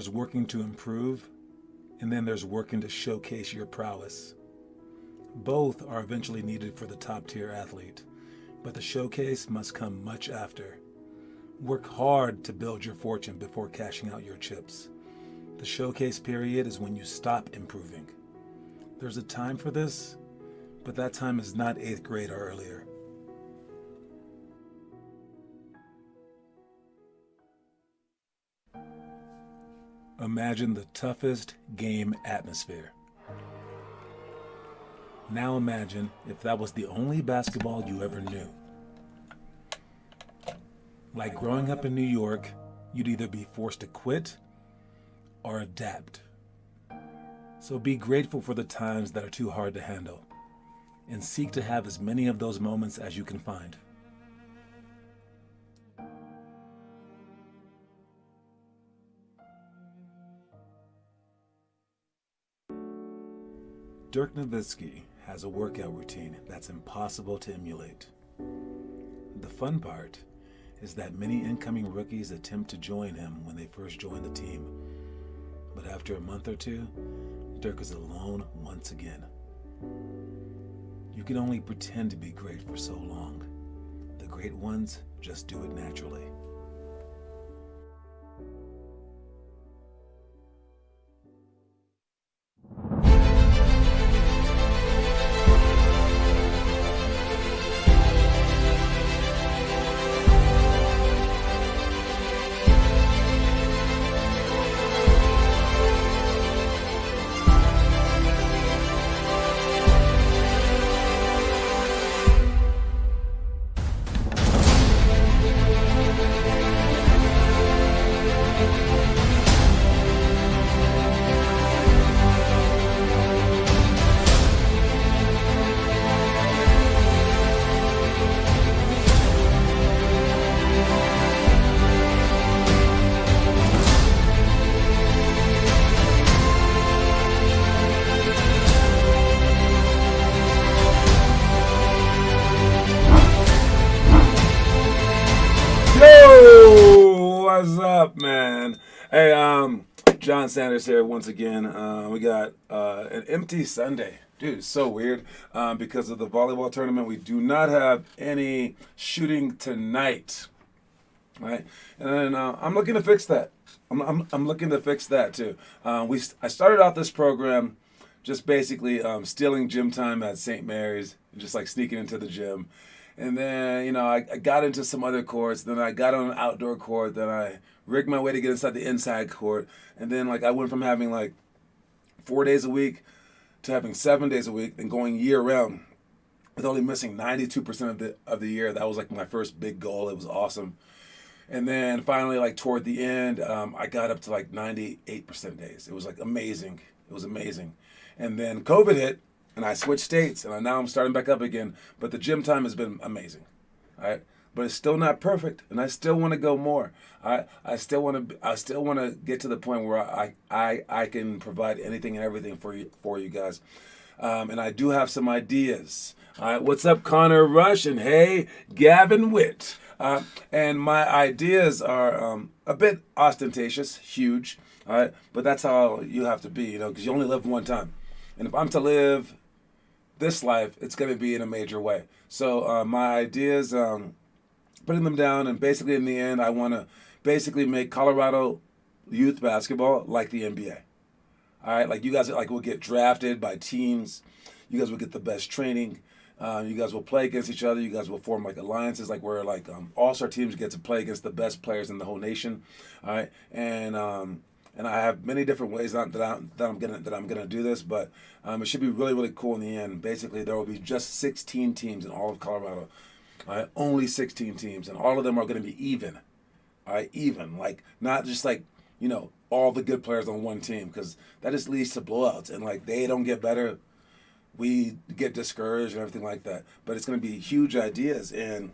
There's working to improve, and then there's working to showcase your prowess. Both are eventually needed for the top-tier athlete, but the showcase must come much after. Work hard to build your fortune before cashing out your chips. The showcase period is when you stop improving. There's a time for this, but that time is not 8th grade or earlier. Imagine the toughest game atmosphere. Now imagine if that was the only basketball you ever knew. Like growing up in New York, you'd either be forced to quit or adapt. So be grateful for the times that are too hard to handle, and seek to have as many of those moments as you can find. Dirk Nowitzki has a workout routine that's impossible to emulate. The fun part is that many incoming rookies attempt to join him when they first join the team. But after a month or two, Dirk is alone once again. You can only pretend to be great for so long. The great ones just do it naturally. What's up, man? Hey, John Sanders here once again. We got an empty Sunday. Dude, it's so weird. Because of the volleyball tournament, we do not have any shooting tonight. Right? And I'm looking to fix that. I'm looking to fix that too. I started out this program just basically stealing gym time at St. Mary's, just like sneaking into the gym. And then, I got into some other courts. Then I got on an outdoor court. Then I rigged my way to get inside the inside court. And then, I went from having, 4 days a week to having 7 days a week and going year-round with only missing 92% of the year. That was, my first big goal. It was awesome. And then, finally, toward the end, I got up to, 98% days. It was, amazing. It was amazing. And then COVID hit. And I switched states, and now I'm starting back up again. But the gym time has been amazing, all right? But it's still not perfect, and I still want to go more. I still want to get to the point where I can provide anything and everything for you guys. And I do have some ideas. All right, what's up, Connor Rush, and hey, Gavin Witt. And my ideas are a bit ostentatious, huge, all right? But that's how you have to be, because you only live one time. And if I'm to live this life, it's going to be in a major way. So my ideas, putting them down, and basically in the end, I want to basically make Colorado youth basketball like the NBA. All right, you guys will get drafted by teams. You guys will get the best training. You guys will play against each other. You guys will form alliances, where all-star teams get to play against the best players in the whole nation. All right, and I have many different ways that I'm gonna do this, but it should be really, really cool in the end. Basically, there will be just 16 teams in all of Colorado, only 16 teams, and all of them are going to be even, all right, even, not just all the good players on one team, because that just leads to blowouts, and they don't get better, we get discouraged and everything like that. But it's going to be huge ideas, and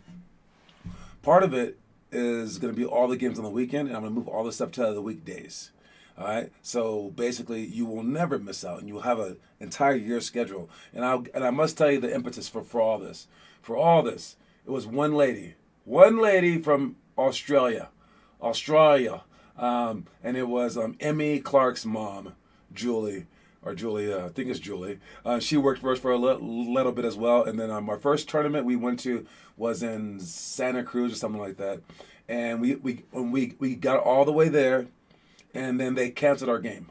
part of it is going to be all the games on the weekend, and I'm going to move all the stuff to the weekdays. All right, so basically, you will never miss out, and you will have an entire year schedule. And I must tell you the impetus for all this. For all this, it was one lady from Australia, And it was Emmy Clark's mom, Julie. Or Julia, I think it's Julie. She worked for us for a little bit as well. And then our first tournament we went to was in Santa Cruz or something like that. And we got all the way there, and then they canceled our game.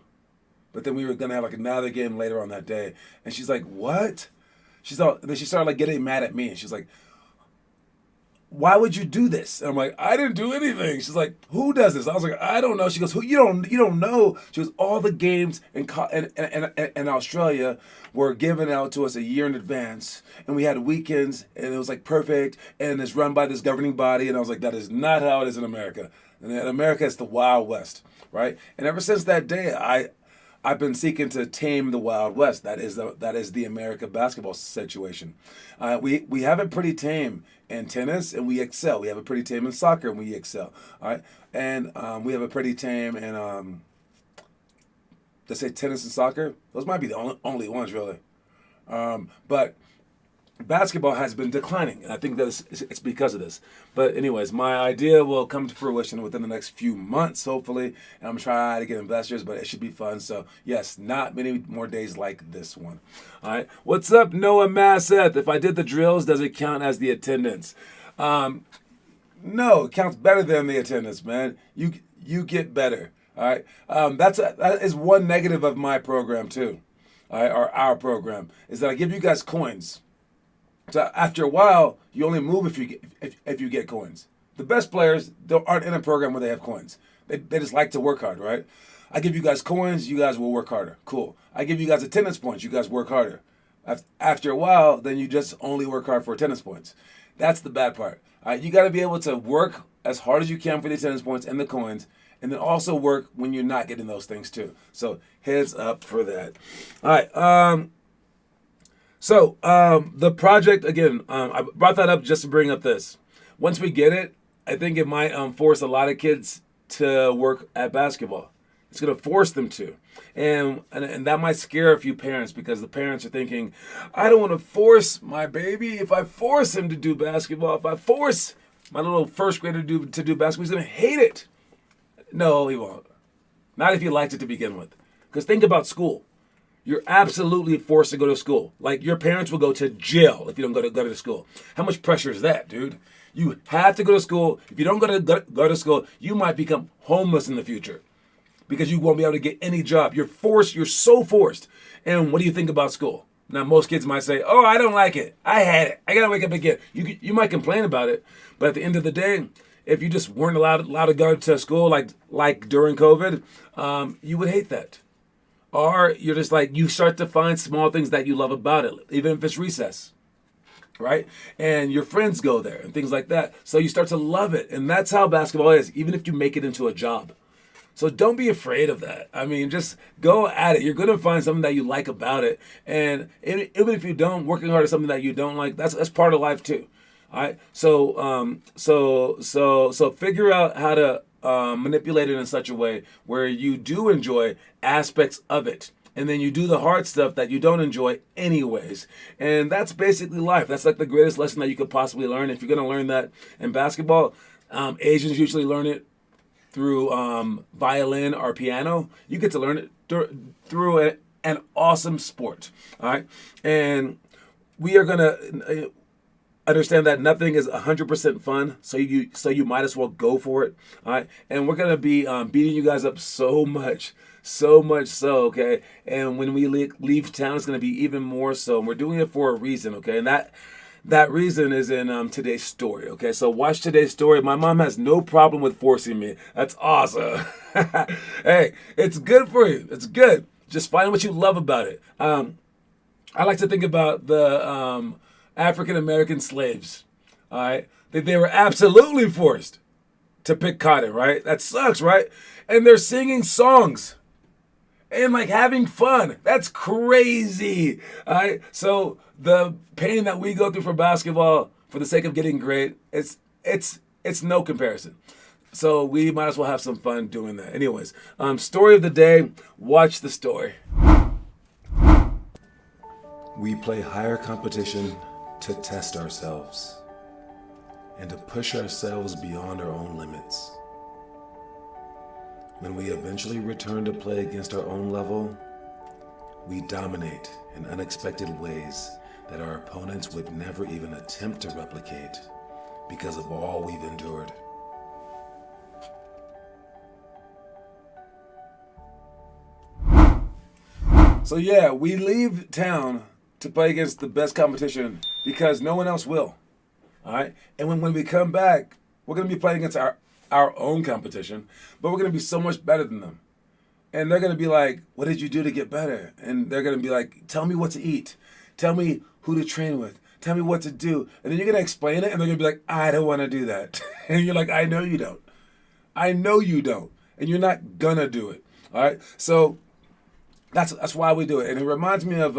But then we were gonna have like another game later on that day. And she's like, "What?" Then she started like getting mad at me. And she's like, "Why would you do this?" And I'm like, "I didn't do anything." She's like, "Who does this?" I was like, "I don't know." She goes, "Who? You don't know." She goes, "All the games in Australia were given out to us a year in advance, and we had weekends, and it was like perfect, and it's run by this governing body." And I was like, "That is not how it is in America. And in America, it's the Wild West, right?" And ever since that day, I've been seeking to tame the Wild West. That is the America basketball situation. We have it pretty tame in tennis, and we excel. We have it pretty tame in soccer, and we excel. All right, and we have it pretty tame in let's say tennis and soccer. Those might be the only ones really. But basketball has been declining, and I think that it's because of this. But anyways, my idea will come to fruition within the next few months, hopefully, and I'm trying to get investors, but it should be fun. So yes, not many more days like this one. All right, what's up, Noah Masseth? If I did the drills, does it count as the attendance? No, it counts better than the attendance, man. You get better. All right, that is one negative of my program too, all right, or our program, is that I give you guys coins. So after a while, you only move if you get coins. The best players aren't in a program where they have coins. They just like to work hard, right? I give you guys coins, you guys will work harder. Cool. I give you guys attendance points, you guys work harder. After a while, then you just only work hard for attendance points. That's the bad part. All right, you got to be able to work as hard as you can for the attendance points and the coins, and then also work when you're not getting those things too. So heads up for that. All right. So the project, again, I brought that up just to bring up this. Once we get it, I think it might force a lot of kids to work at basketball. It's going to force them to. And that might scare a few parents, because the parents are thinking, I don't want to force my baby. If I force him to do basketball, if I force my little first grader to do basketball, he's going to hate it. No, he won't. Not if he likes it to begin with. Because think about school. You're absolutely forced to go to school. Like, your parents will go to jail if you don't go to school. How much pressure is that, dude? You have to go to school. If you don't go to school, you might become homeless in the future, because you won't be able to get any job. You're forced. You're so forced. And what do you think about school? Now, most kids might say, "Oh, I don't like it. I hate it. I got to wake up again." You might complain about it, but at the end of the day, if you just weren't allowed to go to school like during COVID, you would hate that. Or you're just like, you start to find small things that you love about it, even if it's recess, right? And your friends go there and things like that. So you start to love it. And that's how basketball is, even if you make it into a job. So don't be afraid of that. I mean, just go at it. You're going to find something that you like about it. And even if you don't, working hard at something that you don't like, that's part of life too. All right. So figure out how to manipulate it in such a way where you do enjoy aspects of it, and then you do the hard stuff that you don't enjoy anyways. And that's basically life. That's like the greatest lesson that you could possibly learn. If you're going to learn that in basketball, Asians usually learn it through violin or piano. You get to learn it through an awesome sport. All right. And we are going to understand that nothing is 100% fun, so you might as well go for it. All right, and we're gonna be beating you guys up so much so, okay? And when we leave town, it's gonna be even more so. And we're doing it for a reason, okay? And that reason is in today's story, okay? So watch today's story. My mom has no problem with forcing me. That's awesome. Hey, it's good for you. It's good. Just find what you love about it. I like to think about the African American slaves, all right? They were absolutely forced to pick cotton, right? That sucks, right? And they're singing songs and like having fun. That's crazy, all right? So the pain that we go through for basketball for the sake of getting great, it's no comparison. So we might as well have some fun doing that. Anyways, story of the day, watch the story. We play higher competition to test ourselves and to push ourselves beyond our own limits. When we eventually return to play against our own level, we dominate in unexpected ways that our opponents would never even attempt to replicate because of all we've endured. So yeah, we leave town to play against the best competition because no one else will. All right? And when we come back, we're going to be playing against our own competition, but we're going to be so much better than them. And they're going to be like, what did you do to get better? And they're going to be like, tell me what to eat. Tell me who to train with. Tell me what to do. And then you're going to explain it, and they're going to be like, I don't want to do that. And you're like, I know you don't. I know you don't. And you're not going to do it. All right? So that's why we do it. And it reminds me of,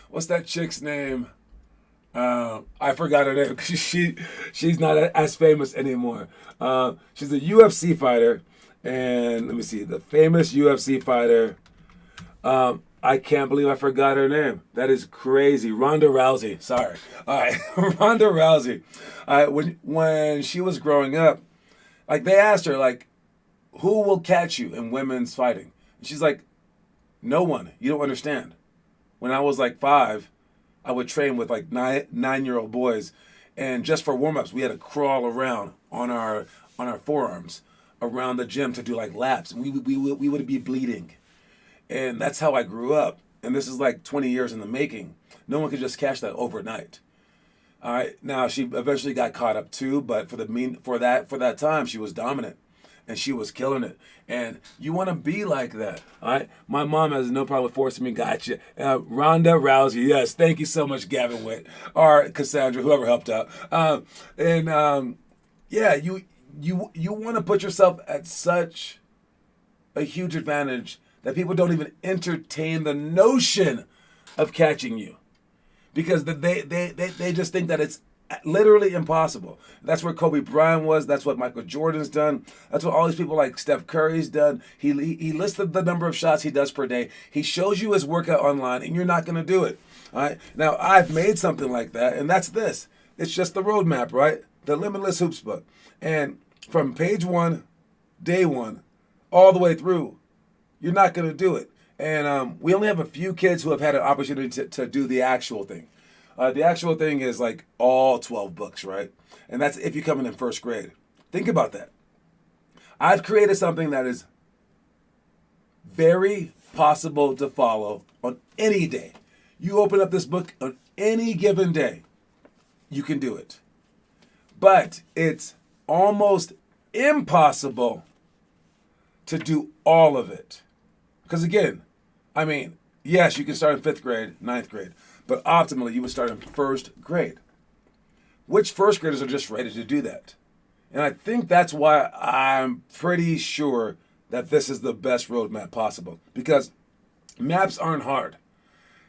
what's that chick's name? I forgot her name because she's not as famous anymore. She's a UFC fighter. And let me see, the famous UFC fighter. I can't believe I forgot her name. That is crazy. Ronda Rousey. Sorry. All right, Ronda Rousey. When she was growing up, like they asked her, like, who will catch you in women's fighting? And she's like, no one. You don't understand. When I was like 5, I would train with like 9-year-old boys, and just for warm-ups, we had to crawl around on our forearms around the gym to do like laps. And we would be bleeding. And that's how I grew up. And this is like 20 years in the making. No one could just catch that overnight. All right. Now she eventually got caught up too, but for that time she was dominant and she was killing it. And you want to be like that. All right. My mom has no problem with forcing me. Gotcha. Ronda Rousey. Yes. Thank you so much, Gavin Witt or Cassandra, whoever helped out. Yeah, you want to put yourself at such a huge advantage that people don't even entertain the notion of catching you because they just think that it's literally impossible. That's where Kobe Bryant was. That's what Michael Jordan's done. That's what all these people like Steph Curry's done. He listed the number of shots he does per day. He shows you his workout online, and you're not going to do it. All right. Now I've made something like that, and that's this. It's just the roadmap, right? The Limitless Hoops book, and from page 1, day 1, all the way through. You're not going to do it. And we only have a few kids who have had an opportunity to do the actual thing. The actual thing is like all 12 books, right? And that's if you're coming in first grade. Think about that. I've created something that is very possible to follow on any day. You open up this book on any given day, you can do it. But it's almost impossible to do all of it. Because again, I mean, yes, you can start in 5th grade, 9th grade, but optimally you would start in 1st grade. Which 1st graders are just ready to do that? And I think that's why I'm pretty sure that this is the best roadmap possible. Because maps aren't hard.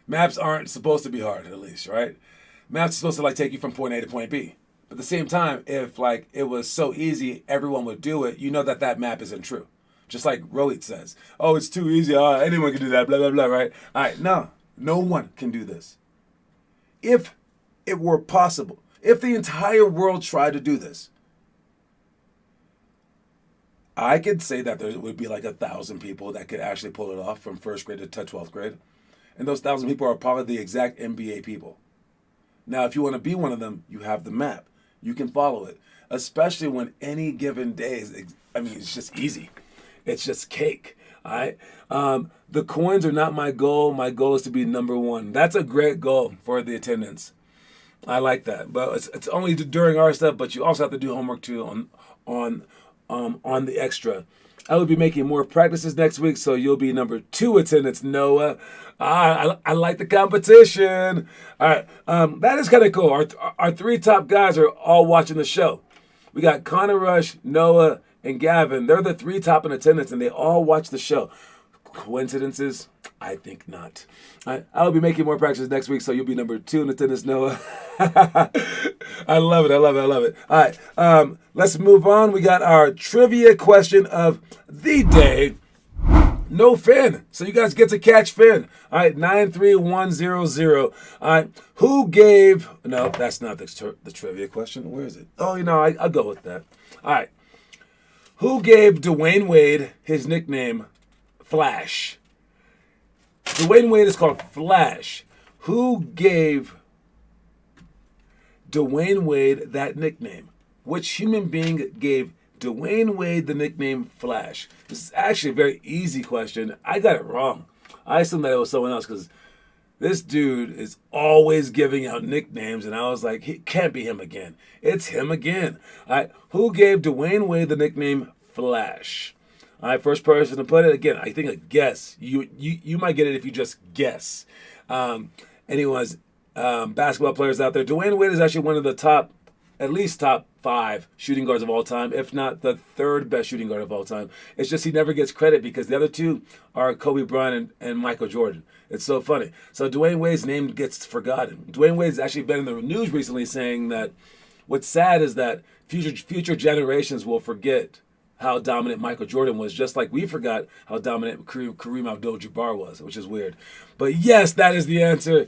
Maps aren't supposed to be hard, at least, right? Maps are supposed to like take you from point A to point B. But at the same time, if like it was so easy, everyone would do it, you know that map isn't true. Just like Rohit says, oh, it's too easy. Oh, anyone can do that, blah, blah, blah, right? All right, no one can do this. If it were possible, if the entire world tried to do this, I could say that there would be like 1,000 people that could actually pull it off from 1st grade to 12th grade. And those 1,000 people are probably the exact NBA people. Now, if you want to be one of them, you have the map. You can follow it, especially when any given day is, it's just easy. It's just cake, all right? The coins are not my goal. My goal is to be number 1. That's a great goal for the attendance. I like that. But it's only during our stuff, but you also have to do homework too on the extra. I will be making more practices next week, so you'll be number 2 attendance, Noah. I like the competition. All right, that is kind of cool. Our 3 top guys are all watching the show. We got Connor Rush, Noah, and Gavin. They're the 3 top in attendance, and they all watch the show. Coincidences? I think not. All right, I'll be making more practices next week, so you'll be number 2 in attendance, Noah. I love it. All right, let's move on. We got our trivia question of the day. No Finn. So you guys get to catch Finn. All right, 93100. All right, who gave... No, that's not the trivia question. Where is it? Oh, I'll go with that. All right. Who gave Dwayne Wade his nickname Flash? Dwayne Wade is called Flash. Who gave Dwayne Wade that nickname? Which human being gave Dwayne Wade the nickname Flash? This is actually a very easy question. I got it wrong. I assumed that it was someone else because this dude is always giving out nicknames, and I was like, it can't be him again. It's him again. All right, who gave Dwayne Wade the nickname Flash? All right, first person to put it. Again, I think a guess. You might get it if you just guess. Anyways, basketball players out there. Dwayne Wade is actually one of the top, at least top 5 shooting guards of all time, if not the 3rd best shooting guard of all time. It's just he never gets credit because the other two are Kobe Bryant and Michael Jordan. It's so funny. So Dwayne Wade's name gets forgotten. Dwayne Wade's actually been in the news recently saying that what's sad is that future generations will forget how dominant Michael Jordan was, just like we forgot how dominant Kareem Abdul-Jabbar was, which is weird. But yes, that is the answer.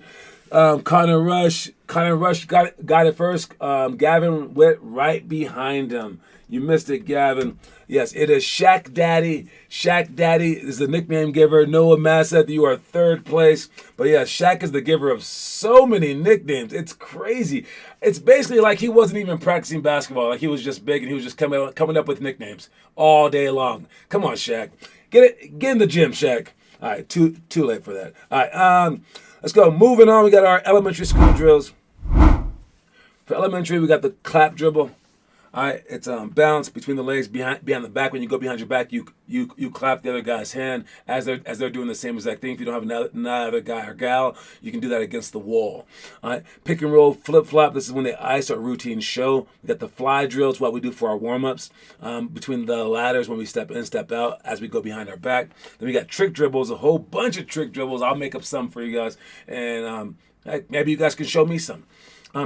Connor Rush got it first. Gavin went right behind him. You missed it, Gavin. Yes, it is Shaq Daddy. Shaq Daddy is the nickname giver. Noah Masseth, you are 3rd place. But yeah, Shaq is the giver of so many nicknames. It's crazy. It's basically like he wasn't even practicing basketball. Like he was just big and he was just coming up with nicknames all day long. Come on, Shaq. Get in the gym, Shaq. All right, too late for that. All right, let's go. Moving on, we got our elementary school drills. For elementary, we got the clap dribble. All right, it's bounce between the legs behind the back. When you go behind your back, you clap the other guy's hand as they're doing the same exact thing. If you don't have another guy or gal, you can do that against the wall. All right, pick and roll, flip flop. This is when they ice our routine show. We got the fly drills, what we do for our warm ups between the ladders when we step in, step out as we go behind our back. Then we got trick dribbles, a whole bunch of trick dribbles. I'll make up some for you guys, and maybe you guys can show me some.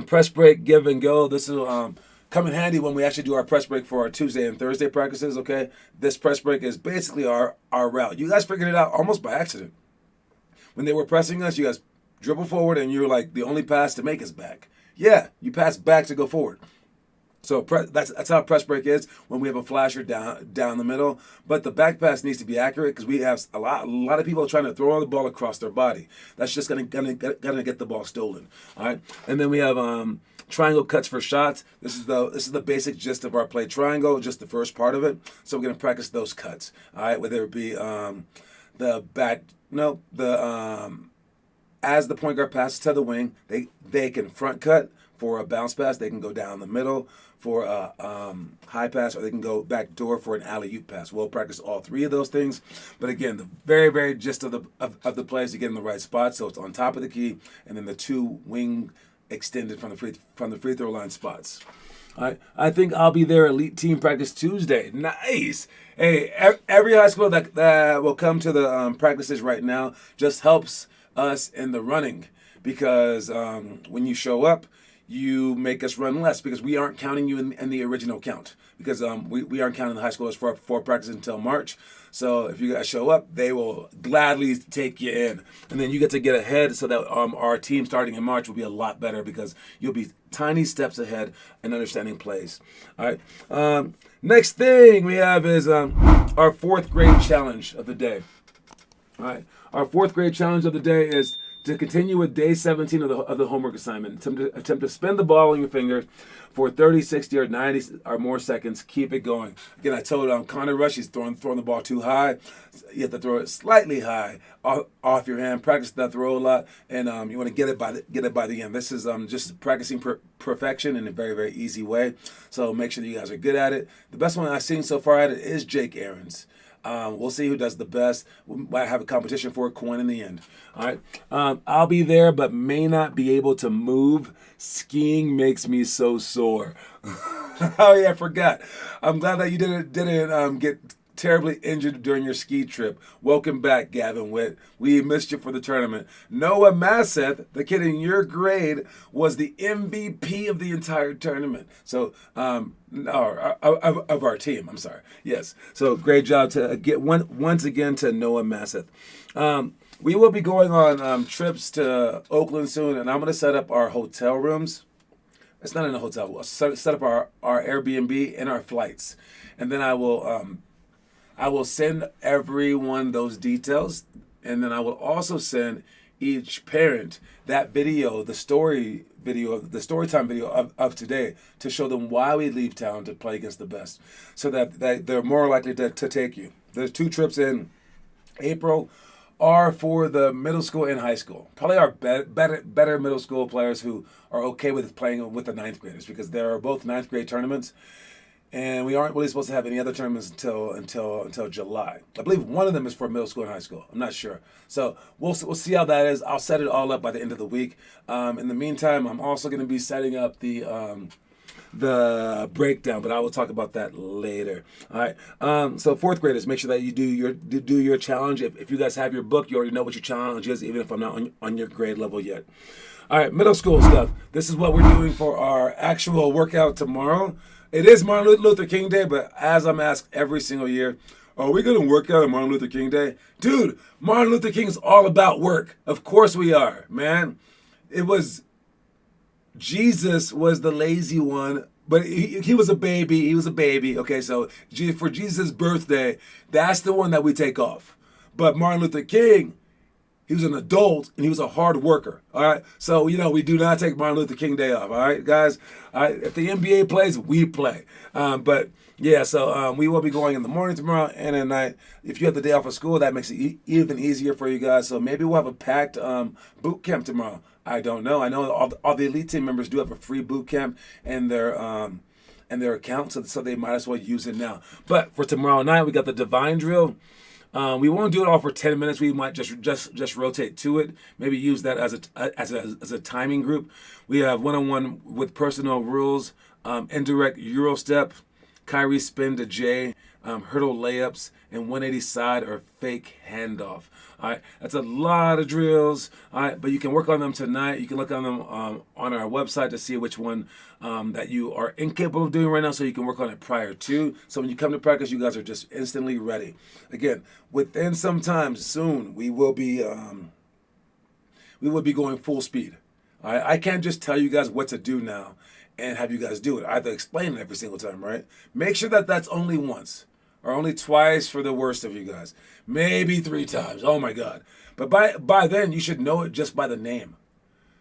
Press break, give and go. This is come in handy when we actually do our press break for our Tuesday and Thursday practices, okay? This press break is basically our route. You guys figured it out almost by accident. When they were pressing us, you guys dribble forward and you're like, the only pass to make is back. Yeah, you pass back to go forward. So that's how press break is when we have a flasher down the middle. But the back pass needs to be accurate because we have a lot of people trying to throw the ball across their body. That's just gonna get the ball stolen. All right, and then we have triangle cuts for shots. This is the basic gist of our play triangle, just the first part of it. So we're gonna practice those cuts. All right, whether it be as the point guard passes to the wing, they can front cut for a bounce pass. They can go down the middle for a high pass, or they can go back door for an alley-oop pass. We'll practice all 3 of those things. But again, the very, very gist of the play is to get in the right spot. So it's on top of the key, and then the 2 wing extended from the free throw line spots. All right, I think I'll be there elite team practice Tuesday. Nice. Hey, every high school that will come to the practices right now just helps us in the running because when you show up, you make us run less because we aren't counting you in the original count because we aren't counting the high schoolers for practice until March. So if you guys show up, they will gladly take you in. And then you get to get ahead so that our team starting in March will be a lot better because you'll be tiny steps ahead in understanding plays. All right. Next thing we have is our 4th grade challenge of the day. All right. Our 4th grade challenge of the day is to continue with day 17 of the homework assignment. Attempt to spin the ball on your finger for 30, 60, or 90 or more seconds. Keep it going. Again, I told Connor Rush he's throwing the ball too high. You have to throw it slightly high off your hand. Practice that throw a lot, and you want to get it by the end. This is just practicing perfection in a very, very easy way. So make sure that you guys are good at it. The best one I've seen so far at it is Jake Aarons. We'll see who does the best. We might have a competition for a coin in the end. All right. I'll be there, but may not be able to move. Skiing makes me so sore. Oh yeah, I forgot. I'm glad that you didn't get terribly injured during your ski trip. Welcome back, Gavin Witt. We missed you for the tournament. Noah Masseth, the kid in your grade, was the MVP of the entire tournament. So, of our team. I'm sorry. Yes. So great job to get once again to Noah Masseth. We will be going on trips to Oakland soon, and I'm going to set up our hotel rooms It's not in a hotel. We'll set up our Airbnb and our flights, and then I will send everyone those details, and then I will also send each parent that video, the story video, the story time video of today, to show them why we leave town to play against the best, so that they're more likely to take you. There's 2 trips in April are for the middle school and high school. Probably our better middle school players who are okay with playing with the ninth graders, because there are both ninth grade tournaments, and we aren't really supposed to have any other tournaments until July. I believe one of them is for middle school and high school. I'm not sure. So we'll see how that is. I'll set it all up by the end of the week. In the meantime, I'm also going to be setting up the breakdown, but I will talk about that later. All right. So 4th graders, make sure that you do your challenge. If you guys have your book, you already know what your challenge is, even if I'm not on your grade level yet. All right, middle school stuff. This is what we're doing for our actual workout tomorrow. It is Martin Luther King Day, but as I'm asked every single year, are we going to work out on Martin Luther King Day? Dude, Martin Luther King is all about work. Of course we are, man. Jesus was the lazy one, but he was a baby. He was a baby. Okay, so for Jesus' birthday, that's the one that we take off. But Martin Luther King, he was an adult, and he was a hard worker, all right? So, we do not take Martin Luther King Day off, all right, guys? All right, if the NBA plays, we play. But, yeah, so we will be going in the morning tomorrow and at night. If you have the day off of school, that makes it even easier for you guys. So maybe we'll have a packed boot camp tomorrow. I don't know. I know all the elite team members do have a free boot camp in their account, so they might as well use it now. But for tomorrow night, we got the Divine Drill. We won't do it all for 10 minutes. We might just rotate to it. Maybe use that as a timing group. We have one-on-one with personal rules, indirect Euro step, Kyrie spin to J, hurdle layups, and 180 side or fake handoff. All right, that's a lot of drills. All right, but you can work on them tonight. You can look on them on our website to see which one that you are incapable of doing right now, so you can work on it prior to. So when you come to practice, you guys are just instantly ready. Again, within some time soon, we will be going full speed. All right, I can't just tell you guys what to do now and have you guys do it. I have to explain it every single time, right? Make sure that that's only once. Or only twice for the worst of you guys. Maybe 3 times. Oh my God. But by then, you should know it just by the name.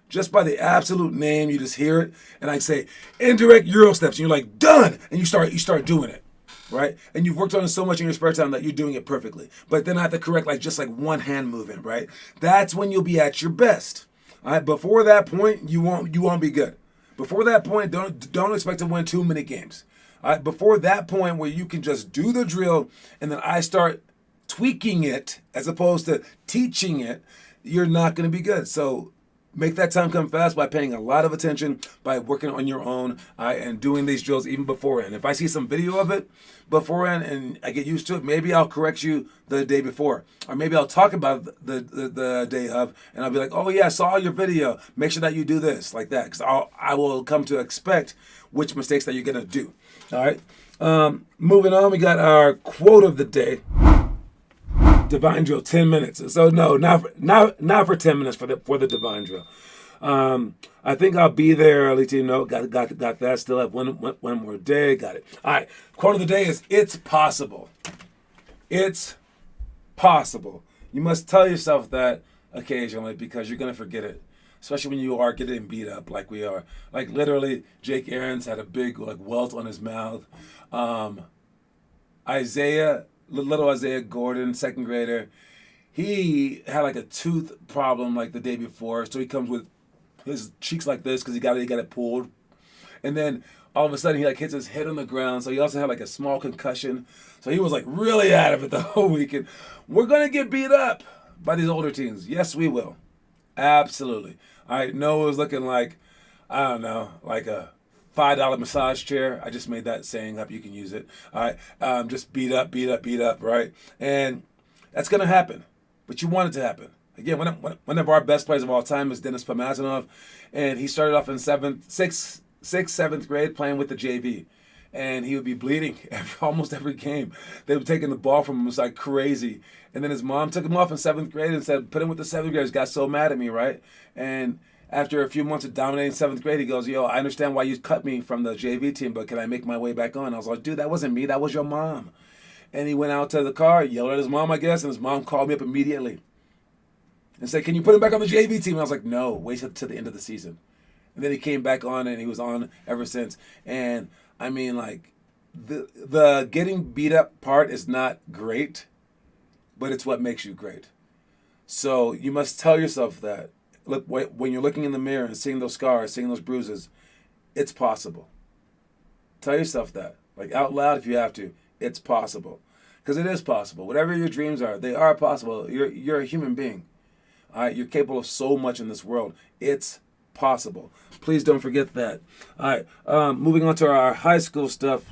Just by the absolute name, you just hear it. And I say, indirect Euro steps. And you're like, done. And you start doing it. Right? And you've worked on it so much in your spare time that you're doing it perfectly. But then I have to correct just one hand movement, right? That's when you'll be at your best. All right? Before that point, you won't be good. Before that point, don't expect to win too many games. Before that point where you can just do the drill and then I start tweaking it as opposed to teaching it, you're not going to be good. So make that time come fast by paying a lot of attention, by working on your own and doing these drills even beforehand. If I see some video of it beforehand and I get used to it, maybe I'll correct you the day before. Or maybe I'll talk about the day of and I'll be like, oh yeah, I saw your video. Make sure that you do this, like that. Because I will come to expect which mistakes that you're going to do. All right. Moving on, we got our quote of the day. Divine drill, 10 minutes. So no, not for 10 minutes for the divine drill. I think I'll be there. I'll let you know. Got that. Still have one more day. Got it. All right. Quote of the day is: it's possible. It's possible. You must tell yourself that occasionally because you're gonna forget it. Especially when you are getting beat up like we are. Like literally, Jake Aarons had a big welt on his mouth. Little Isaiah Gordon, 2nd grader, he had a tooth problem the day before. So he comes with his cheeks like this because he got it pulled. And then all of a sudden he hits his head on the ground. So he also had a small concussion. So he was really out of it the whole weekend. We're going to get beat up by these older teams. Yes, we will. Absolutely. All right, Noah's looking I don't know, a $5 massage chair. I just made that saying up. You can use it. All right, just beat up, right? And that's going to happen. But you want it to happen. Again, one of our best players of all time is Dennis Pomazanov. And he started off in 6th, 7th grade playing with the JV. And he would be bleeding almost every game. They were taking the ball from him. It was like crazy. And then his mom took him off in 7th grade and said, put him with the 7th graders. Got so mad at me, right? And After a few months of dominating seventh grade, he goes, "Yo, I understand why you cut me from the JV team, but can I make my way back on?" I was like, "Dude, that wasn't me. That was your mom." And he went out to the car, yelled at his mom, I guess, and his mom called me up immediately and said, "Can you put him back on the JV team?" And I was like, "No, wait till the end of the season." And then he came back on, and he was on ever since. And I mean, like, the getting beat up part is not great, but it's what makes you great. So you must tell yourself that. Look, when you're looking in the mirror and seeing those scars, seeing those bruises, it's possible. Tell yourself that, like out loud if you have to. It's possible, because it is possible. Whatever your dreams are, they are possible. You're a human being. All right, you're capable of so much in this world. It's possible. Please don't forget that. All right, moving on to our high school stuff.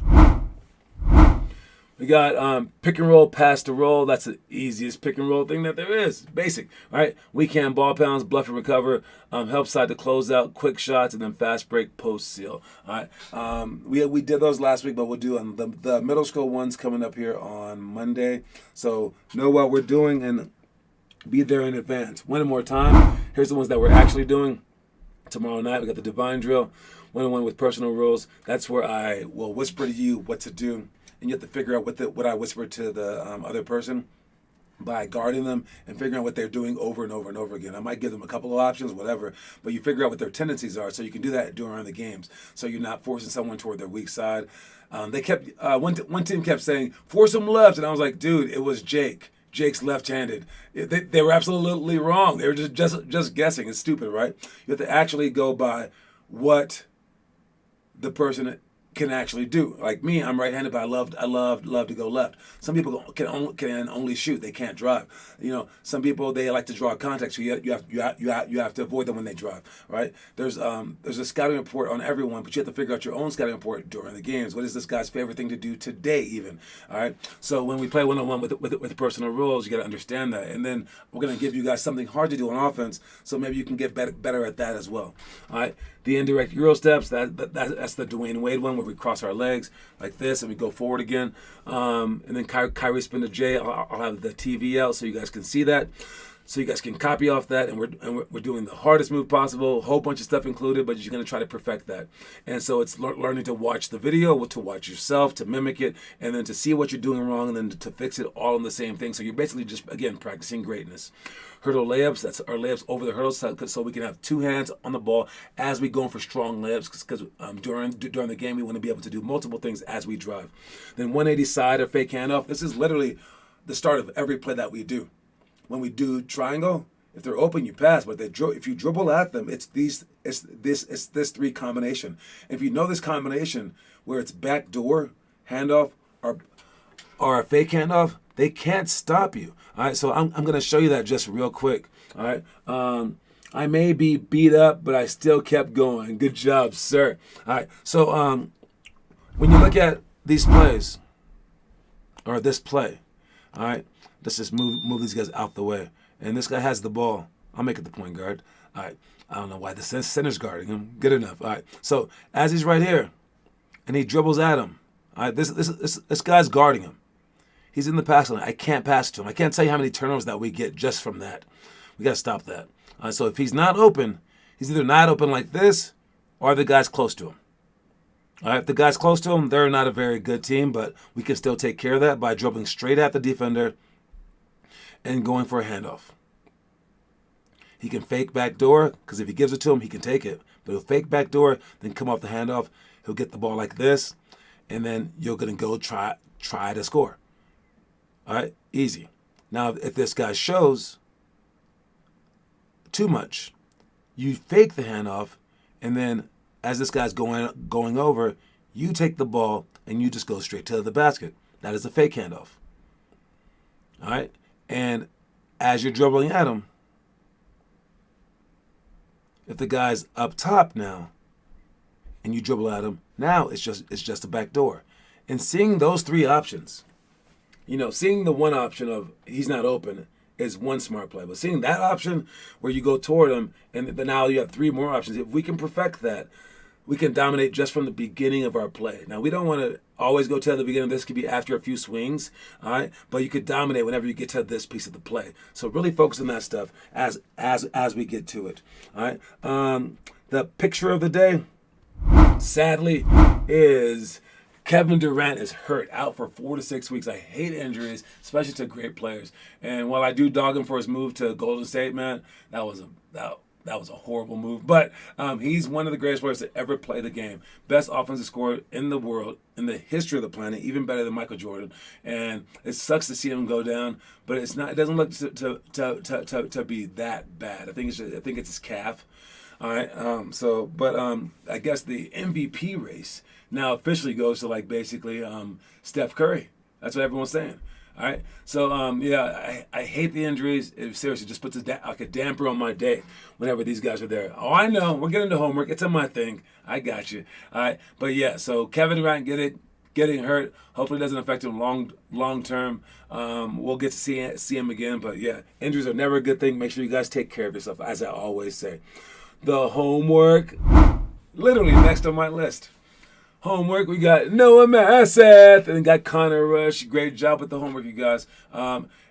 We got pick and roll, pass to roll. That's the easiest pick and roll thing that there is. Basic, right? Weak hand ball pounds, bluff and recover, help side to close out, quick shots, and then fast break, post seal. All right. We did those last week, but we'll do the middle school ones coming up here on Monday. So know what we're doing and be there in advance. One more time. Here's the ones that we're actually doing. Tomorrow night, we got the divine drill, one-on-one with personal rules. That's where I will whisper to you what to do. And you have to figure out what I whispered to the other person by guarding them and figuring out what they're doing over and over and over again. I might give them a couple of options, whatever, but you figure out what their tendencies are so you can do that during the games. So you're not forcing someone toward their weak side. They kept one team kept saying, "Force them left," and I was like, "Dude, it was Jake. Jake's left-handed." They were absolutely wrong. They were just guessing. It's stupid, right? You have to actually go by what the person can actually do. Like me, I'm right-handed, but I love to go left. Some people can only shoot; they can't drive. You know, some people they like to draw contact, so you have to avoid them when they drive. Right? There's a scouting report on everyone, but you have to figure out your own scouting report during the games. What is this guy's favorite thing to do today, even? All right. So when we play one-on-one with personal rules, you got to understand that, and then we're gonna give you guys something hard to do on offense, so maybe you can get better at that as well. All right. The indirect Euro steps, that's the Dwayne Wade one where we cross our legs like this and we go forward again. And then Kyrie spin to J. I'll have the TV out so you guys can see that. So you guys can copy off that, and we're doing the hardest move possible, a whole bunch of stuff included, but you're going to try to perfect that. And so it's learning to watch the video, to watch yourself, to mimic it, and then to see what you're doing wrong, and then to fix it all in the same thing. So you're basically just, again, practicing greatness. Hurdle layups, that's our layups over the hurdles, so we can have two hands on the ball as we go for strong layups, because during the game we want to be able to do multiple things as we drive. Then 180 side or fake handoff. This is literally the start of every play that we do. When we do triangle, if they're open, you pass. But if you dribble at them, it's this three combination. If you know this combination where it's back door handoff or a fake handoff, they can't stop you. All right, so I'm going to show you that just real quick. All right, I may be beat up, but I still kept going. Good job, sir. All right, so when you look at these plays or this play, all right. Let's just move these guys out the way. And this guy has the ball. I'll make it the point guard. All right. I don't know why the center's guarding him. Good enough. All right. So as he's right here, and he dribbles at him, all right, this guy's guarding him. He's in the pass lane. I can't pass to him. I can't tell you how many turnovers that we get just from that. We got to stop that. So if he's not open, he's either not open like this, or the guy's close to him. All right, if the guy's close to him, they're not a very good team, but we can still take care of that by dribbling straight at the defender and going for a handoff. He can fake back door, because if he gives it to him, he can take it. But he'll fake back door, then come off the handoff. He'll get the ball like this, and then you're going to go try to score. All right, easy. Now, if this guy shows too much, you fake the handoff, and then as this guy's going over, you take the ball, and you just go straight to the basket. That is a fake handoff. All right? And as you're dribbling at him, if the guy's up top now, and you dribble at him, now it's just a back door. And seeing those three options, seeing the one option of he's not open is one smart play. But seeing that option where you go toward him, and then now you have three more options. If we can perfect that, we can dominate just from the beginning of our play. Now, we don't want to always go to the beginning. This could be after a few swings, all right? But you could dominate whenever you get to this piece of the play. So really focus on that stuff as we get to it, all right? The picture of the day, sadly, is Kevin Durant is hurt, out for 4 to 6 weeks. I hate injuries, especially to great players. And while I do dog him for his move to Golden State, man, that was a horrible move. But he's one of the greatest players to ever play the game. Best offensive scorer in the world, in the history of the planet, even better than Michael Jordan. And it sucks to see him go down, but it's not. It doesn't look to be that bad. I think it's his calf. All right. I guess the MVP race now officially goes to basically Steph Curry. That's what everyone's saying. All right. So I hate the injuries. It seriously just puts a damper on my day whenever these guys are there. Oh, I know. We're getting to homework. It's on my thing. I got you. All right. But yeah. So Kevin Durant getting hurt. Hopefully it doesn't affect him long term. We'll get to see him again. But yeah, injuries are never a good thing. Make sure you guys take care of yourself, as I always say. The homework, literally next on my list. Homework, we got Noah Masseth and got Connor Rush. Great job with the homework, you guys.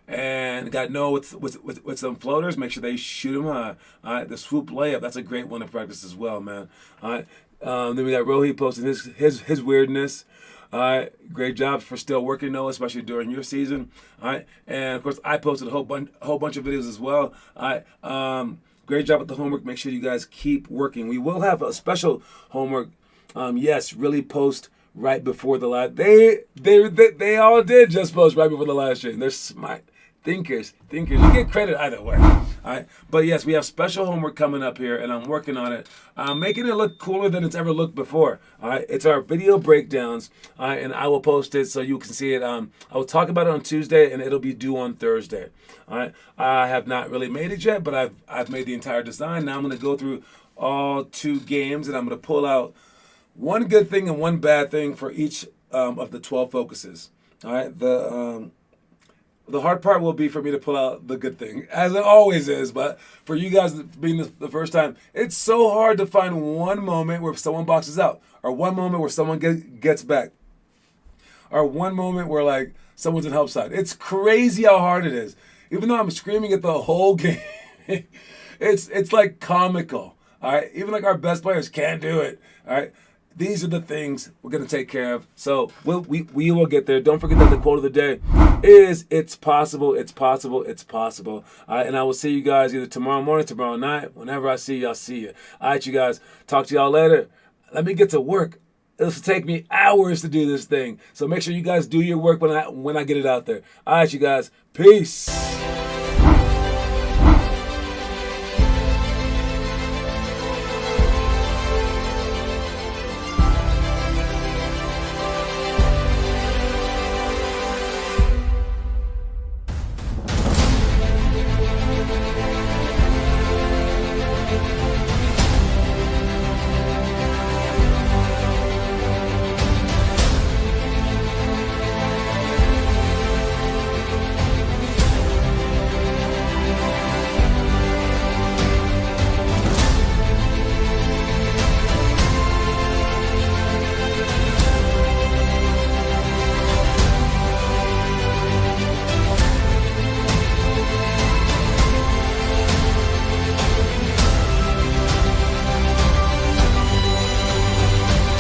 And got Noah with some floaters. Make sure they shoot them high. All right, the swoop layup, that's a great one to practice as well, man. All right, then we got Rohi posting his weirdness. All right, great job for still working, Noah, especially during your season. All right, and of course I posted a whole bunch of videos as well. All right, great job with the homework. Make sure you guys keep working. We will have a special homework. Yes, really post right before the live. They all did just post right before the live stream. They're smart thinkers. You get credit either way. All right. But yes, we have special homework coming up here, and I'm working on it. I'm making it look cooler than it's ever looked before. All right. It's our video breakdowns. All right, and I will post it so you can see it. I will talk about it on Tuesday, and it'll be due on Thursday. All right. I have not really made it yet, but I've made the entire design. Now I'm going to go through all 2 games, and I'm going to pull out one good thing and one bad thing for each of the 12 focuses. All right. The hard part will be for me to pull out the good thing, as it always is. But for you guys being the first time, it's so hard to find one moment where someone boxes out, or one moment where someone gets back, or one moment where someone's in help side. It's crazy how hard it is. Even though I'm screaming at the whole game, it's like comical. All right. Even our best players can't do it. All right. These are the things we're going to take care of. So we will get there. Don't forget that the quote of the day is, it's possible, it's possible, it's possible. All right, and I will see you guys either tomorrow morning, tomorrow night. Whenever I see you, I'll see you. All right, you guys. Talk to y'all later. Let me get to work. It'll take me hours to do this thing. So make sure you guys do your work when I get it out there. All right, you guys. Peace.